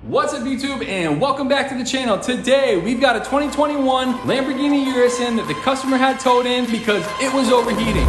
What's up YouTube and welcome back to the channel. Today we've got a 2021 Lamborghini Urus in that the customer had towed in because it was overheating.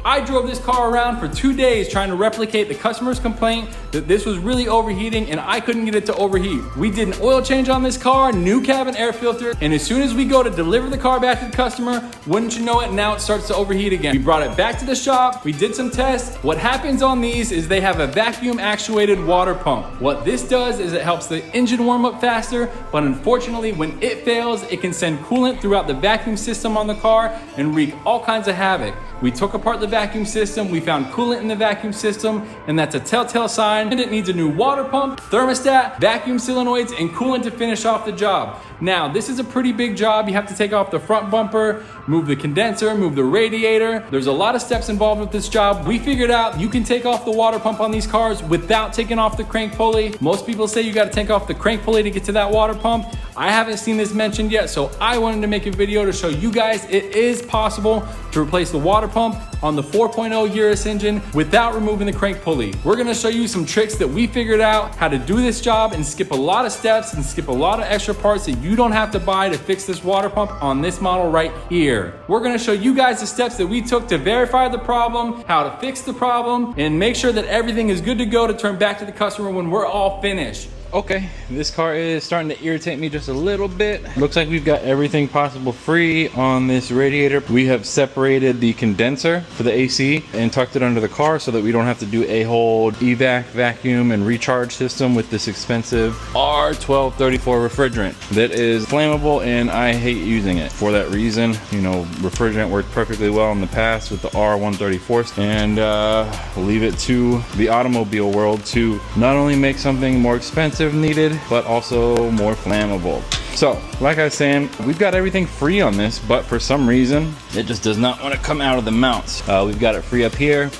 I drove this car around for 2 days trying to replicate the customer's complaint that this was really overheating and I couldn't get it to overheat. We did an oil change on this car, new cabin air filter, and as soon as we go to deliver the car back to the customer, wouldn't you know it, now it starts to overheat again. We brought it back to the shop, we did some tests. What happens on these is they have a vacuum-actuated water pump. What this does is it helps the engine warm up faster, but unfortunately when it fails, it can send coolant throughout the vacuum system on the car and wreak all kinds of havoc. We took apart the vacuum system, we found coolant in the vacuum system, and that's a telltale sign that it needs a new water pump, thermostat, vacuum solenoids, and coolant to finish off the job. Now, this is a pretty big job. You have to take off the front bumper, move the condenser, move the radiator. There's a lot of steps involved with this job. We figured out you can take off the water pump on these cars without taking off the crank pulley. Most people say you gotta take off the crank pulley to get to that water pump. I haven't seen this mentioned yet, so I wanted to make a video to show you guys it is possible to replace the water pump on the 4.0 Urus engine without removing the crank pulley. We're gonna show you some tricks that we figured out how to do this job and skip a lot of steps and skip a lot of extra parts that you don't have to buy to fix this water pump on this model right here. We're gonna show you guys the steps that we took to verify the problem, how to fix the problem, and make sure that everything is good to go to turn back to the customer when we're all finished. Okay, this car is starting to irritate me just a little bit. Looks like we've got everything possible free on this radiator. We have separated the condenser for the AC and tucked it under the car so that we don't have to do a whole evac, vacuum, and recharge system with this expensive R1234 refrigerant that is flammable and I hate using it. For that reason, you know, refrigerant worked perfectly well in the past with the R134 and leave it to the automobile world to not only make something more expensive needed, but also more flammable. So, like I was saying, we've got everything free on this, but for some reason, it just does not want to come out of the mounts. We've got it free up here,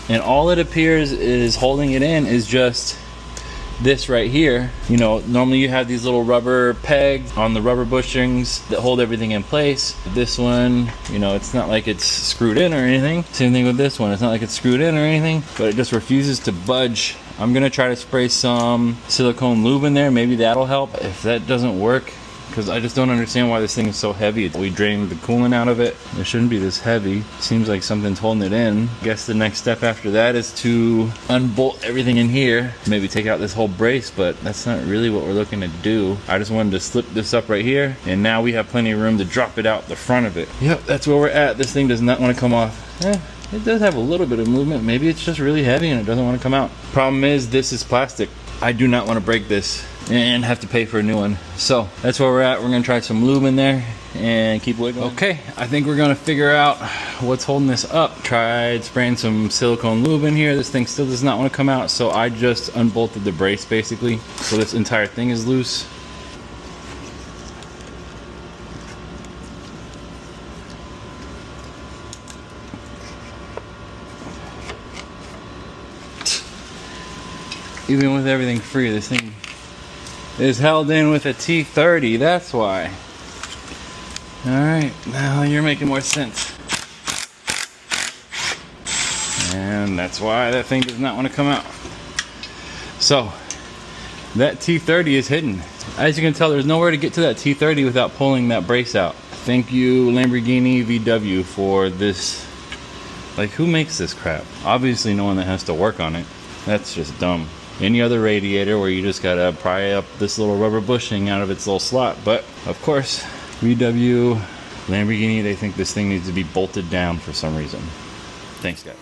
and all it appears is holding it in is just this right here. You know, normally you have these little rubber pegs on the rubber bushings that hold everything in place. This one, you know, it's not like it's screwed in or anything. Same thing with this one, it's not like it's screwed in or anything, but it just refuses to budge. I'm gonna try to spray some silicone lube in there, maybe that'll help. If that doesn't work, because I just don't understand why this thing is so heavy. We drained the coolant out of it. It shouldn't be this heavy. Seems like something's holding it in. I guess the next step after that is to unbolt everything in here. Maybe take out this whole brace, but that's not really what we're looking to do. I just wanted to slip this up right here, and now we have plenty of room to drop it out the front of it. Yep, that's where we're at. This thing does not want to come off. It does have a little bit of movement. Maybe it's just really heavy and it doesn't want to come out. Problem is, this is plastic. I do not want to break this and have to pay for a new one. So that's where we're at. We're gonna try some lube in there and keep wiggling. Okay, I think we're gonna figure out what's holding this up. Tried spraying some silicone lube in here. This thing still does not want to come out, so I just unbolted the brace basically. So this entire thing is loose. Even with everything free, this thing is held in with a T30, that's why. Alright, now you're making more sense. And that's why that thing does not want to come out. So, that T30 is hidden. As you can tell, there's nowhere to get to that T30 without pulling that brace out. Thank you, Lamborghini VW, for this. Like, who makes this crap? Obviously no one that has to work on it. That's just dumb. Any other radiator where you just gotta pry up this little rubber bushing out of its little slot. But of course, VW, Lamborghini, they think this thing needs to be bolted down for some reason. Thanks, guys.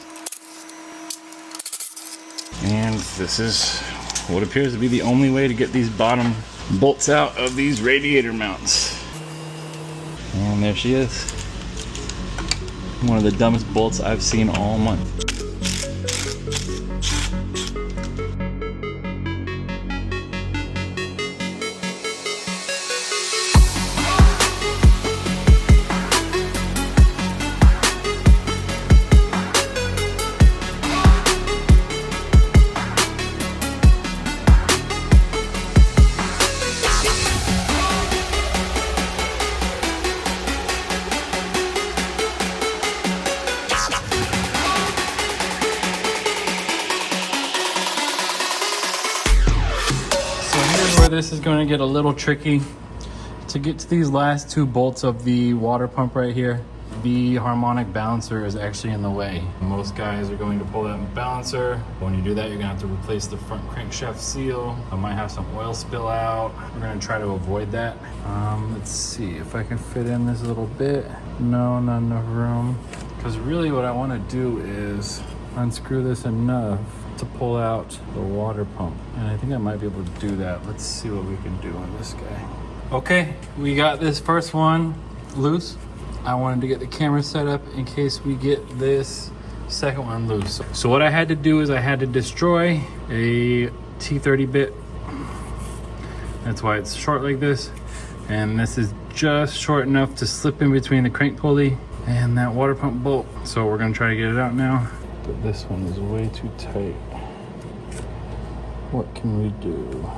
And this is what appears to be the only way to get these bottom bolts out of these radiator mounts. And there she is. One of the dumbest bolts I've seen all month. this is going to get a little tricky. To get to these last two bolts of the water pump right here, the harmonic balancer is actually in the way. Most guys are going to pull that balancer. When you do that, you're gonna have to replace the front crankshaft seal. I might have some oil spill out. We're gonna try to avoid that. Let's see if I can fit in this little bit. No, not enough room. Because really what I wanna do is unscrew this enough to pull out the water pump. And I think I might be able to do that. Let's see what we can do on this guy. Okay, we got this first one loose. I wanted to get the camera set up in case we get this second one loose. So what I had to do is I had to destroy a T30 bit. That's why it's short like this. And this is just short enough to slip in between the crank pulley and that water pump bolt. So we're gonna try to get it out now. But this one is way too tight. What can we do?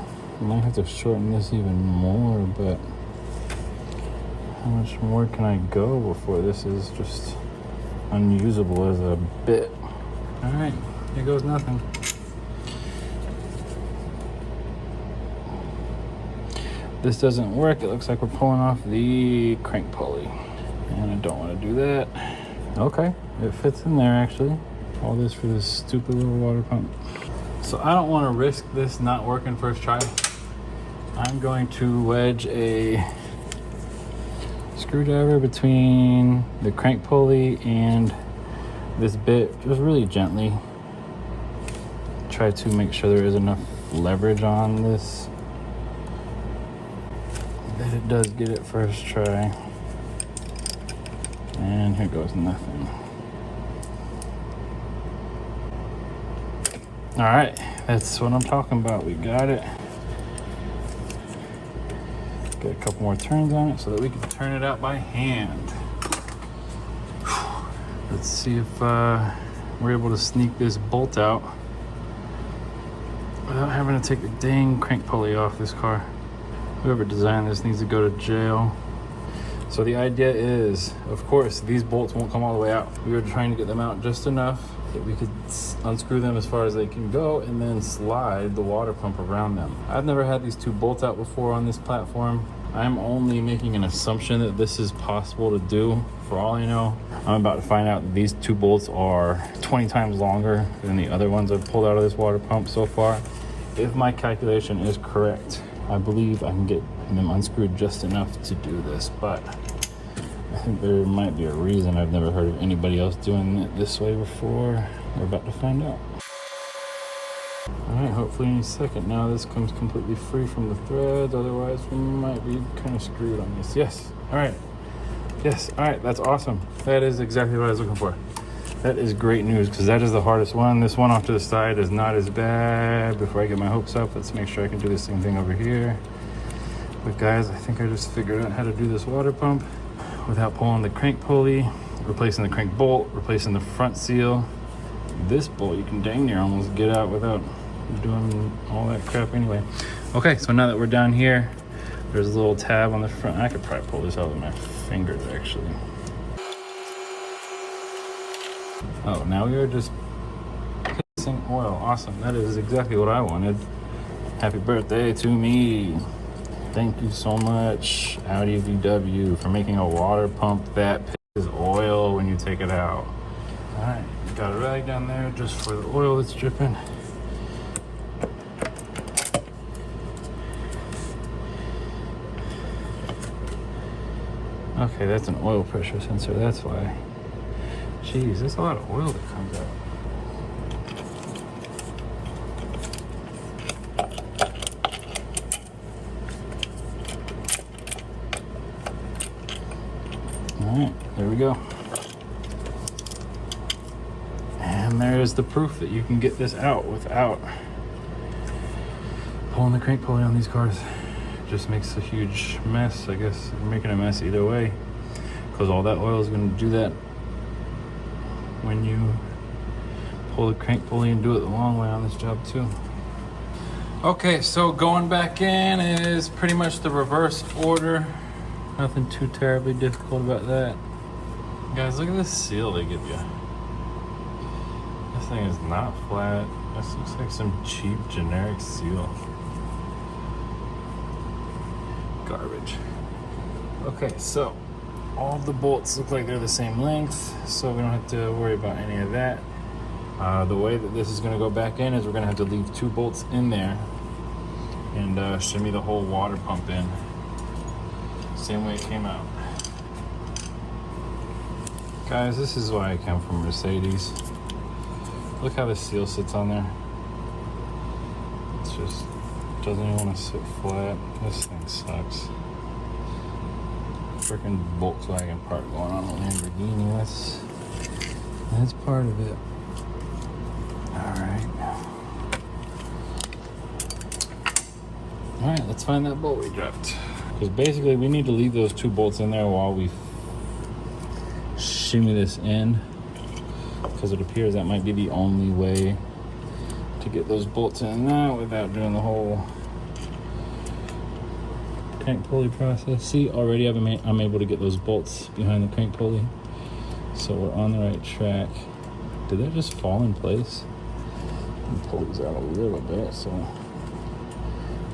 I might have to shorten this even more, but how much more can I go before this is just unusable as a bit? All right, here goes nothing. This doesn't work. It looks like we're pulling off the crank pulley, and I don't want to do that. Okay, it fits in there actually. All this for this stupid little water pump. So I don't want to risk this not working first try. I'm going to wedge a screwdriver between the crank pulley and this bit, just really gently. Try to make sure there is enough leverage on this that it does get it first try. And here goes nothing. All right, that's what I'm talking about. We got it. Get a couple more turns on it so that we can turn it out by hand. Let's see if we're able to sneak this bolt out without having to take the dang crank pulley off this car. Whoever designed this needs to go to jail. So the idea is, of course, these bolts won't come all the way out. We were trying to get them out just enough that we could unscrew them as far as they can go and then slide the water pump around them. I've never had these two bolts out before on this platform. I'm only making an assumption that this is possible to do. For all I know, I'm about to find out that these two bolts are 20 times longer than the other ones I've pulled out of this water pump so far. If my calculation is correct, I believe I can get them unscrewed just enough to do this, but I think there might be a reason I've never heard of anybody else doing it this way before. We're about to find out. All right, hopefully any second now this comes completely free from the threads. Otherwise, we might be kind of screwed on this. Yes, all right. Yes, all right, that's awesome. That is exactly what I was looking for. That is great news because that is the hardest one. This one off to the side is not as bad. Before I get my hopes up, let's make sure I can do the same thing over here. But guys, I think I just figured out how to do this water pump without pulling the crank pulley, replacing the crank bolt, replacing the front seal. This bolt you can dang near almost get out without doing all that crap anyway. Okay, so now that we're down here, there's a little tab on the front. I could probably pull this out with my fingers actually. Oh, now we are just pissing oil. Awesome, that is exactly what I wanted. Happy birthday to me. Thank you so much, Audi VW, for making a water pump that pisses oil when you take it out. All right, got a rag down there just for the oil that's dripping. Okay, that's an oil pressure sensor, that's why. Jeez, there's a lot of oil that comes out. All right, there we go. And there's the proof that you can get this out without pulling the crank pulley on these cars. Just makes a huge mess. I guess you're making a mess either way because all that oil is going to do that when you pull the crank pulley and do it the long way on this job too. Okay, so going back in is pretty much the reverse order. Nothing too terribly difficult about that. Guys, look at this seal they give you. This thing is not flat. This looks like some cheap generic seal. garbage. Okay, so all of the bolts look like they're the same length, so we don't have to worry about any of that. The way that this is going to go back in is we're going to have to leave 2 bolts in there and shimmy the whole water pump in. Same way it came out. Guys, this is why I come from Mercedes. Look how the seal sits on there. It's just doesn't even want to sit flat. This thing sucks. Freaking Volkswagen part going on a Lamborghini. That's part of it. All right, let's find that bolt we dropped. Because basically we need to leave those 2 bolts in there while we shimmy this in, because it appears that might be the only way to get those bolts in now without doing the whole crank pulley process. See, already I'm able to get those bolts behind the crank pulley, so we're on the right track. Did that just fall in place? The pulley's out a little bit, so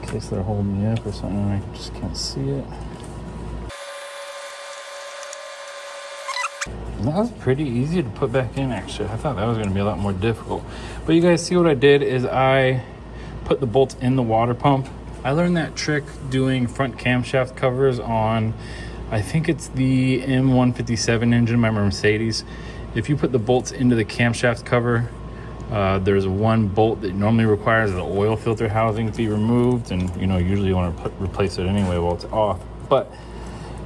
in case they're holding me up or something, I just can't see it. That was pretty easy to put back in, actually. I thought that was going to be a lot more difficult. But you guys see what I did is I put the bolts in the water pump. I learned that trick doing front camshaft covers on, I think it's the M157 engine by Mercedes. If you put the bolts into the camshaft cover, there's one bolt that normally requires the oil filter housing to be removed, and usually you want to replace it anyway while it's off. But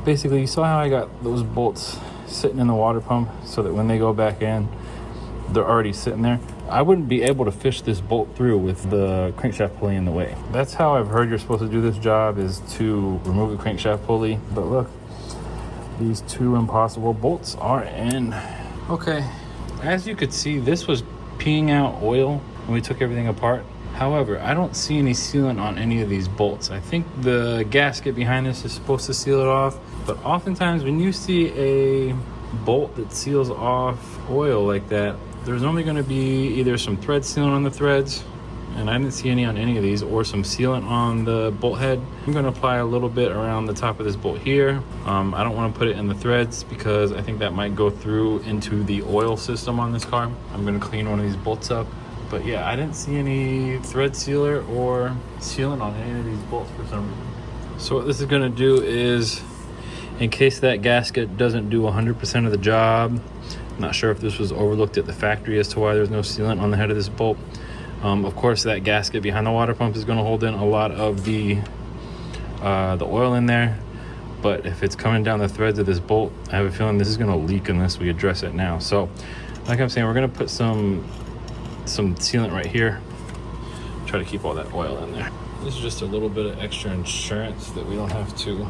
basically, you saw how I got those bolts sitting in the water pump so that when they go back in, they're already sitting there. I wouldn't be able to fish this bolt through with the crankshaft pulley in the way. That's how I've heard you're supposed to do this job, is to remove the crankshaft pulley. But look, these 2 impossible bolts are in. Okay, as you could see, this was peeing out oil when we took everything apart. However, I don't see any sealant on any of these bolts. I think the gasket behind this is supposed to seal it off, but oftentimes when you see a bolt that seals off oil like that, there's normally going to be either some thread sealant on the threads, and I didn't see any on any of these, or some sealant on the bolt head. I'm going to apply a little bit around the top of this bolt here. I don't want to put it in the threads because I think that might go through into the oil system on this car. I'm going to clean one of these bolts up. But yeah, I didn't see any thread sealer or sealant on any of these bolts for some reason. So what this is going to do is, in case that gasket doesn't do 100% of the job, I'm not sure if this was overlooked at the factory as to why there's no sealant on the head of this bolt. Of course, that gasket behind the water pump is going to hold in a lot of the oil in there. But if it's coming down the threads of this bolt, I have a feeling this is going to leak unless we address it now. So, like I'm saying, we're going to put some sealant right here. Try to keep all that oil in there. This is just a little bit of extra insurance that we don't have to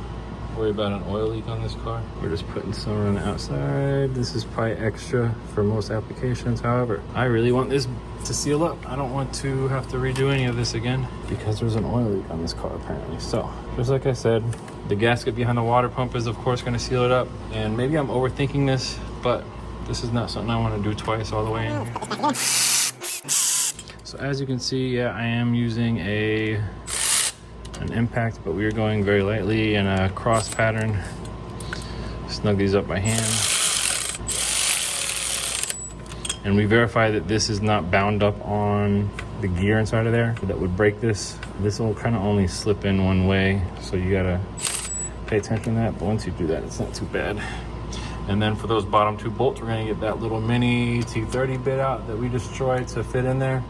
worry about an oil leak on this car. We're just putting some on the outside. This is probably extra for most applications. However, I really want this to seal up. I don't want to have to redo any of this again because there's an oil leak on this car apparently. So, just like I said, the gasket behind the water pump is of course going to seal it up. And maybe I'm overthinking this, but this is not something I want to do twice all the way in here. So as you can see, yeah, I am using an impact, but we are going very lightly in a cross pattern. Snug these up by hand. And we verify that this is not bound up on the gear inside of there that would break this. This will kind of only slip in one way, so you gotta pay attention to that. But once you do that, it's not too bad. And then for those bottom 2 bolts, we're gonna get that little mini T30 bit out that we destroyed to fit in there.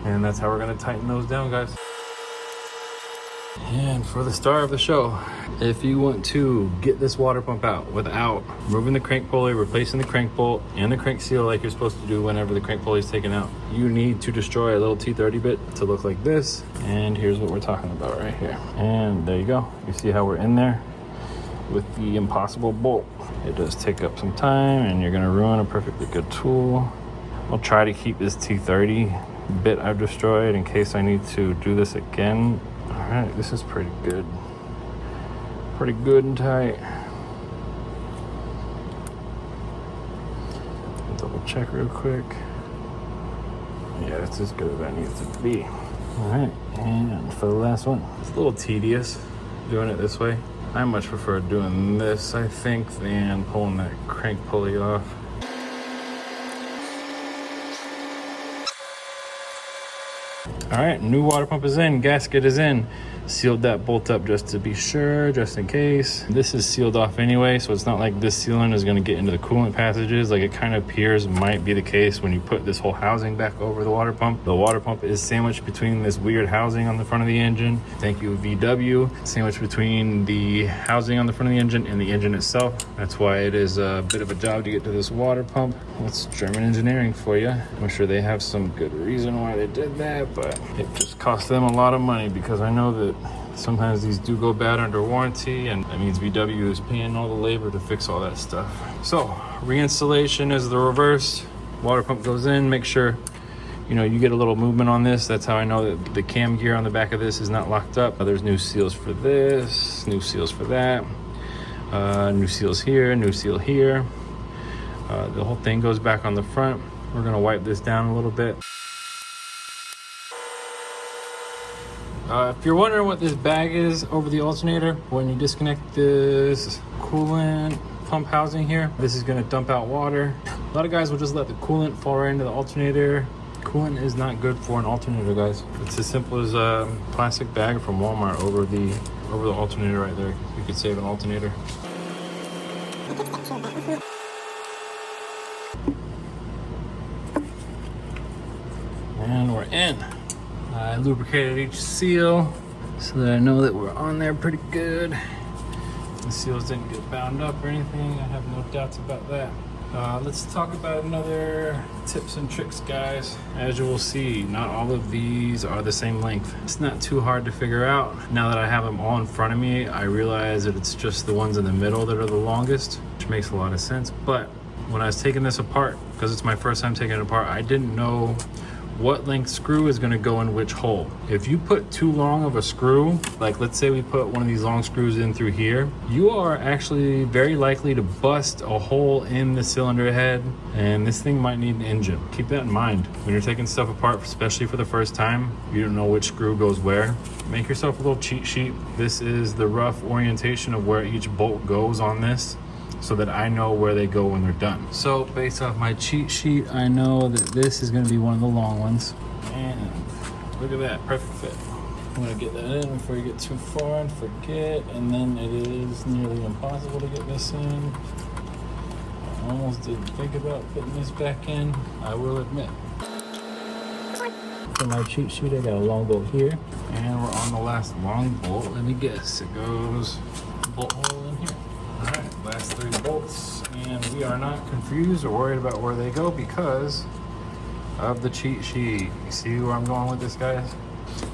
And that's how we're gonna tighten those down, guys. And for the star of the show, if you want to get this water pump out without removing the crank pulley, replacing the crank bolt and the crank seal like you're supposed to do whenever the crank pulley is taken out, you need to destroy a little T30 bit to look like this. And here's what we're talking about right here. And there you go. You see how we're in there with the impossible bolt. It does take up some time and you're gonna ruin a perfectly good tool. I'll try to keep this T30 bit I've destroyed in case I need to do this again. All right, this is pretty good. Pretty good and tight. Double check real quick. Yeah, it's as good as I need it to be. All right, and for the last one, it's a little tedious doing it this way. I much prefer doing this, I think, than pulling that crank pulley off. All right, new water pump is in, gasket is in. Sealed that bolt up just to be sure, just in case. This is sealed off anyway, so it's not like this sealant is gonna get into the coolant passages like it kind of appears might be the case when you put this whole housing back over the water pump. The water pump is sandwiched between this weird housing on the front of the engine. Thank you, VW. Sandwiched between the housing on the front of the engine and the engine itself. That's why it is a bit of a job to get to this water pump. That's German engineering for you. I'm sure they have some good reason why they did that, but it just cost them a lot of money because I know that sometimes these do go bad under warranty, and that means VW is paying all the labor to fix all that stuff. So reinstallation is the reverse. Water pump goes in. Make sure you get a little movement on this. That's how I know that the cam gear on the back of this is not locked up. There's new seals for this, new seals for that, new seals here, new seal here. The whole thing goes back on the front. We're gonna wipe this down a little bit. If you're wondering what this bag is over the alternator, when you disconnect this coolant pump housing here, this is going to dump out water. A lot of guys will just let the coolant fall right into the alternator. Coolant is not good for an alternator, guys. It's as simple as a plastic bag from Walmart over the alternator right there. You could save an alternator. And we're in. I lubricated each seal so that I know that we're on there pretty good. The seals didn't get bound up or anything. I have no doubts about that. Let's talk about another tips and tricks, guys. As you will see, not all of these are the same length. It's not too hard to figure out. Now that I have them all in front of me, I realize that it's just the ones in the middle that are the longest, which makes a lot of sense. But when I was taking this apart, because it's my first time taking it apart, I didn't know what length screw is going to go in which hole. If you put too long of a screw, like let's say we put one of these long screws in through here, you are actually very likely to bust a hole in the cylinder head, and this thing might need an engine. Keep that in mind when you're taking stuff apart, especially for the first time. You don't know which screw goes where. Make yourself a little cheat sheet. This is the rough orientation of where each bolt goes on this, so that I know where they go when they're done. So based off my cheat sheet, I know that this is gonna be one of the long ones. And look at that, perfect fit. I'm gonna get that in before you get too far and forget, and then it is nearly impossible to get this in. I almost didn't think about putting this back in, I will admit. For my cheat sheet, I got a long bolt here, and we're on the last long bolt. Let me guess, it goes bolt hole in here. All right, last 3 bolts, and we are not confused or worried about where they go because of the cheat sheet. You see where I'm going with this, guys?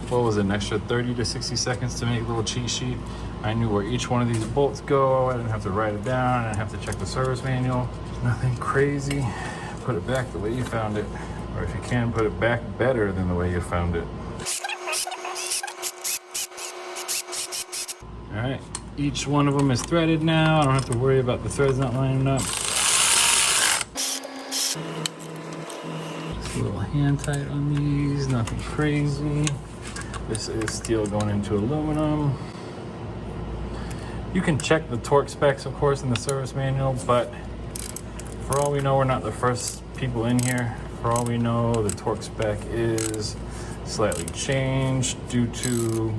What was it, an extra 30 to 60 seconds to make a little cheat sheet? I knew where each one of these bolts go. I didn't have to write it down. I didn't have to check the service manual. Nothing crazy. Put it back the way you found it. Or if you can, put it back better than the way you found it. All right. Each one of them is threaded now. I don't have to worry about the threads not lining up. Just a little hand tight on these, nothing crazy. This is steel going into aluminum. You can check the torque specs, of course, in the service manual, but for all we know, we're not the first people in here. For all we know, the torque spec is slightly changed due to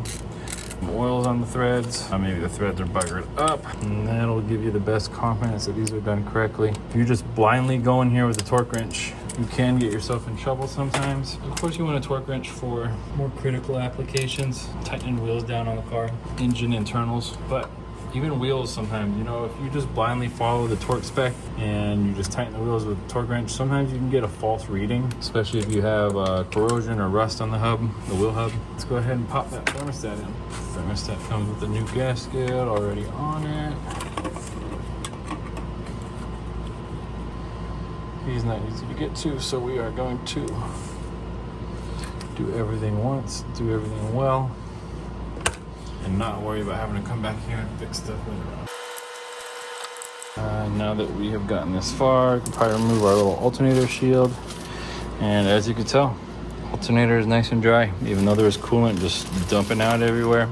oils on the threads. Maybe the threads are buggered up, and that'll give you the best confidence that these are done correctly. If you just blindly go in here with a torque wrench, you can get yourself in trouble sometimes. Of course, you want a torque wrench for more critical applications, tightening wheels down on the car, engine internals, but even wheels sometimes, if you just blindly follow the torque spec and you just tighten the wheels with a torque wrench, sometimes you can get a false reading, especially if you have corrosion or rust on the hub, the wheel hub. Let's go ahead and pop that thermostat in. Thermostat comes with the new gasket already on it. He's not easy to get to, so we are going to do everything once, do everything well, and not worry about having to come back here and fix stuff later on. Now that we have gotten this far, we can probably remove our little alternator shield. And as you can tell, alternator is nice and dry, even though there's coolant just dumping out everywhere.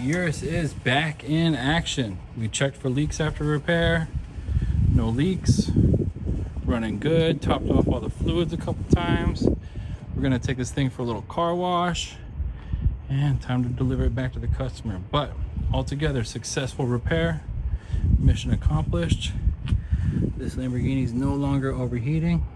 Urus is back in action. We checked for leaks after repair. No leaks. Running good. Topped off all the fluids a couple times. We're gonna take this thing for a little car wash and time to deliver it back to the customer. But altogether, successful repair. Mission accomplished. This Lamborghini is no longer overheating.